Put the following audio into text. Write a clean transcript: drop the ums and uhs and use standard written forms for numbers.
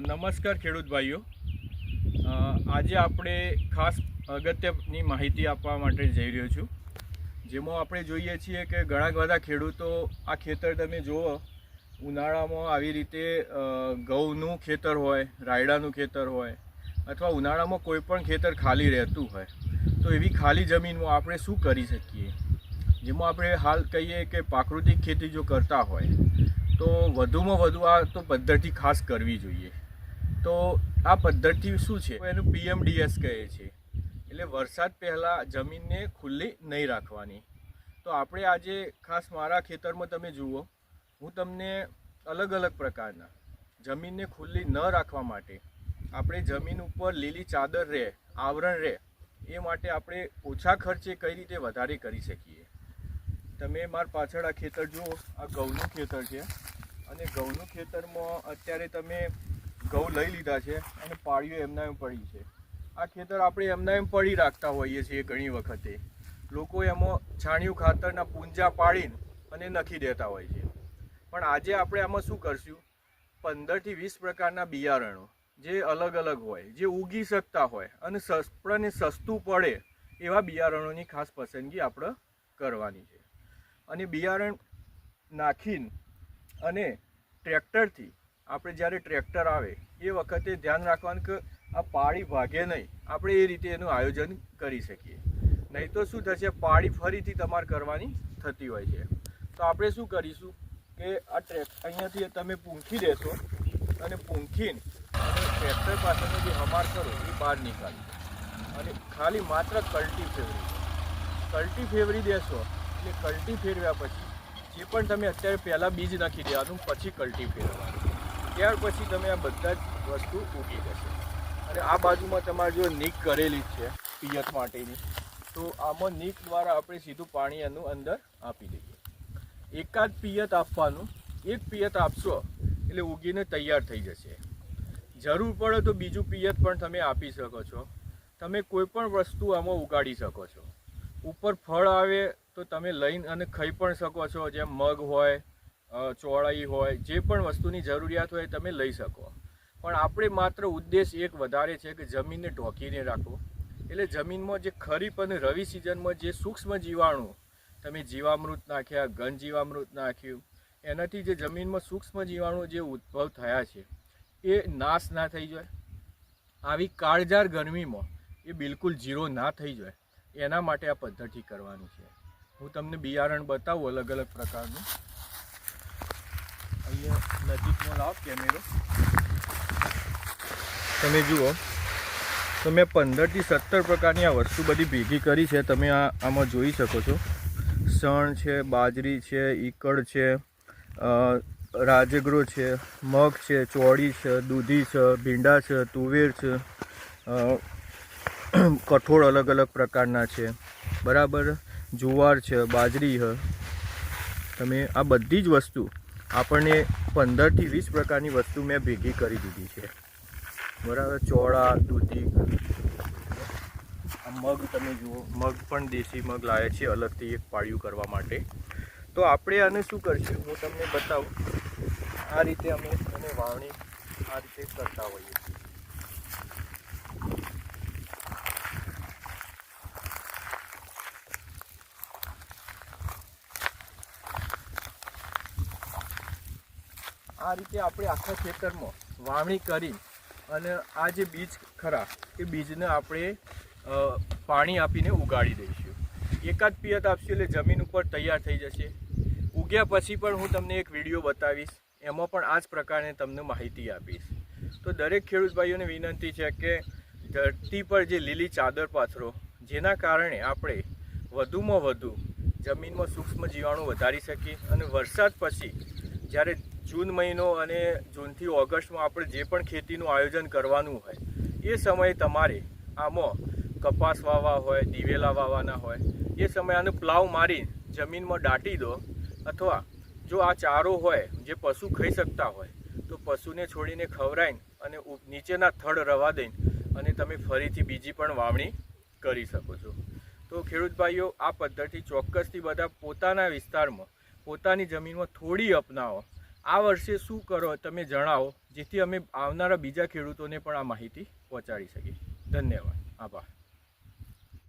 નમસ્કાર ખેડૂત ભાઈઓ। આજે આપણે ખાસ અગત્યની માહિતી આપવા માટે જઈ રહ્યો છું, જેમાં આપણે જોઈએ છીએ કે ઘણા બધા ખેડૂતો આ ખેતર તમે જુઓ, ઉનાળામાં આવી રીતે ઘઉંનું ખેતર હોય, રાયડાનું ખેતર હોય, અથવા ઉનાળામાં કોઈ પણ ખેતર ખાલી રહેતું હોય, તો એવી ખાલી જમીનમાં આપણે શું કરી શકીએ? જેમાં આપણે હાલ કહીએ કે પ્રાકૃતિક ખેતી જો કરતા હોય તો વધુમાં વધુ આ તો પદ્ધતિ ખાસ કરવી જોઈએ। તો આ પદ્ધતિ શું છે? એનું PMDS કહે છે, એટલે વરસાદ પહેલાં જમીનને ખુલ્લી નહીં રાખવાની। તો આપણે આજે ખાસ મારા ખેતરમાં તમે જુઓ, હું તમને અલગ અલગ પ્રકારના જમીનને ખુલ્લી ન રાખવા માટે આપણે જમીન ઉપર લીલી ચાદર રહે, આવરણ રહે, એ માટે આપણે ઓછા ખર્ચે કઈ રીતે વધારે કરી શકીએ। તમે મારા પાછળ આ ખેતર જુઓ, આ ઘઉંનું ખેતર છે, અને ઘઉંનું ખેતરમાં અત્યારે તમે ઘઉં લઈ લીધા છે અને પાળીઓ એમના એમ પડી છે। આ ખેતર આપણે એમના એમ પડી રાખતા હોઈએ છીએ ઘણી વખતે, લોકો એમાં છાણિયું ખાતરના પૂંજા પાડીને અને નાખી દેતા હોય છે। પણ આજે આપણે આમાં શું કરશું? 15 થી 20 પ્રકારના બિયારણો જે અલગ અલગ હોય, જે ઉગી શકતા હોય અને આપણને સસ્તું પડે એવા બિયારણોની ખાસ પસંદગી આપણે કરવાની છે। અને બિયારણ નાખીને અને ટ્રેક્ટરથી આપણે જ્યારે ટ્રેક્ટર આવે એ વખતે ધ્યાન રાખવાનું કે આ પાળી ભાગે નહીં, આપણે એ રીતે એનું આયોજન કરી શકીએ। નહીં તો શું થશે? પાળી ફરીથી તમારે કરવાની થતી હોય છે। તો આપણે શું કરીશું કે આ અહીંયાથી તમે પૂંખી દેશો અને પૂંખીને અને ટ્રેક્ટર પાસેનો જે હમાર કરો એ બહાર નીકાળી અને ખાલી માત્ર કલ્ટી ફેવરી દેશો। એટલે કલ્ટી ફેરવ્યા પછી જે પણ તમે અત્યારે પહેલાં બીજ નાખી દેવાનું, પછી કલ્ટી ફેરવવાનું, ત્યાર પછી તમે આ બધા જ વસ્તુ ઉગી જશે। અને આ બાજુમાં તમારે જો નીક કરેલી જ છે પિયત માટેની, તો આમાં નીક દ્વારા આપણે સીધું પાણી એનું અંદર આપી દઈએ। એકાદ પિયત આપવાનું, એક પિયત આપશો એટલે ઉગીને તૈયાર થઈ જશે। જરૂર પડે તો બીજું પિયત પણ તમે આપી શકો છો। તમે કોઈ પણ વસ્તુ આમાં ઉગાડી શકો છો। ઉપર ફળ આવે તો તમે લઈને અને ખાઈ પણ શકો છો, જેમ મગ હોય, ચોળાઈ હોય, જે પણ વસ્તુની જરૂરિયાત હોય તમે લઈ શકો। પણ આપણે માત્ર ઉદ્દેશ એક વધારે છે કે જમીનને ઢોકીને રાખો। એટલે જમીનમાં જે ખરીફ અને રવિ સિઝનમાં જે સૂક્ષ્મ જીવાણુ તમે જીવામૃત નાખ્યા, ઘન જીવામૃત નાખ્યું, એનાથી જે જમીનમાં સૂક્ષ્મ જીવાણુ જે ઉદ્ભવ થયા છે એ નાશ ના થઈ જાય। આવી કાળઝાળ ગરમીમાં એ બિલકુલ ઝીરો ના થઈ જાય, એના માટે આ પદ્ધતિ કરવાની છે। હું તમને બિયારણ બતાવું અલગ અલગ પ્રકારનું। અહીંયા નજીકમાં લાવો કેમેરો, તમે જુઓ તો મેં 15 થી 17 પ્રકારની આ વસ્તુ બધી ભેગી કરી છે। તમે આમાં જોઈ શકો છો, શણ છે, બાજરી છે, ઈકળ છે, રાજગરો છે, મગ છે, ચોળી છે, દૂધી છે, ભીંડા છે, તુવેર છે, કઠોળ અલગ અલગ પ્રકારના છે, બરાબર, જુવાર છે, બાજરી છે। તમે આ બધી જ વસ્તુ આપણને 15 થી 20 પ્રકારની વસ્તુ મેં ભેગી કરી દીધી છે, બરાબર। ચોળા, દૂધી, આ મગ તમે જુઓ, મગ પણ દેશી મગ લાવે છે અલગથી એક પાળિયું કરવા માટે। તો આપણે આને શું કરશું હું તમને બતાવું। આ રીતે અમે એને વાવણી આ રીતે કરતા હોઈએ છીએ। આ રીતે આપણે આખા ખેતરમાં વાવણી કરી અને આ જે બીજ ખરા એ બીજને આપણે પાણી આપીને ઉગાડી દઈશું। એકાદ પિયત આપશું એટલે જમીન ઉપર તૈયાર થઈ જશે। ઉગ્યા પછી પણ હું તમને એક વિડીયો બતાવીશ, એમાં પણ આ જ પ્રકારે તમને માહિતી આપીશ। તો દરેક ખેડૂત ભાઈઓને વિનંતી છે કે ધરતી પર જે લીલી ચાદર પાથરો, જેના કારણે આપણે વધુમાં વધુ જમીનમાં સૂક્ષ્મ જીવાણુ વધારી શકીએ। અને વરસાદ પછી જ્યારે જૂન મહિનો અને જૂનથી ઓગસ્ટમાં આપણે જે પણ ખેતીનું આયોજન કરવાનું હોય એ સમયે તમારે આમાં કપાસ વાવવા હોય, દિવેલા વાવવાના હોય, એ સમયે આને પ્લાવ મારી જમીનમાં દાટી દો। અથવા જો આ ચારો હોય જે પશુ ખાઈ શકતા હોય તો પશુને છોડીને ખવડાવીને અને નીચેના થડ રવા દઈને અને તમે ફરીથી બીજી પણ વાવણી કરી શકો છો। તો ખેડૂત ભાઈઓ, આ પદ્ધતિ ચોક્કસથી બધા પોતાના વિસ્તારમાં, પોતાની જમીનમાં થોડી અપનાવો। આ વર્ષે શું કરો તમે જણાવો, જેથી અમે આવનારા બીજા ખેડૂતોને પણ આ માહિતી પહોંચાડી શકીએ. ધન્યવાદ, આભાર.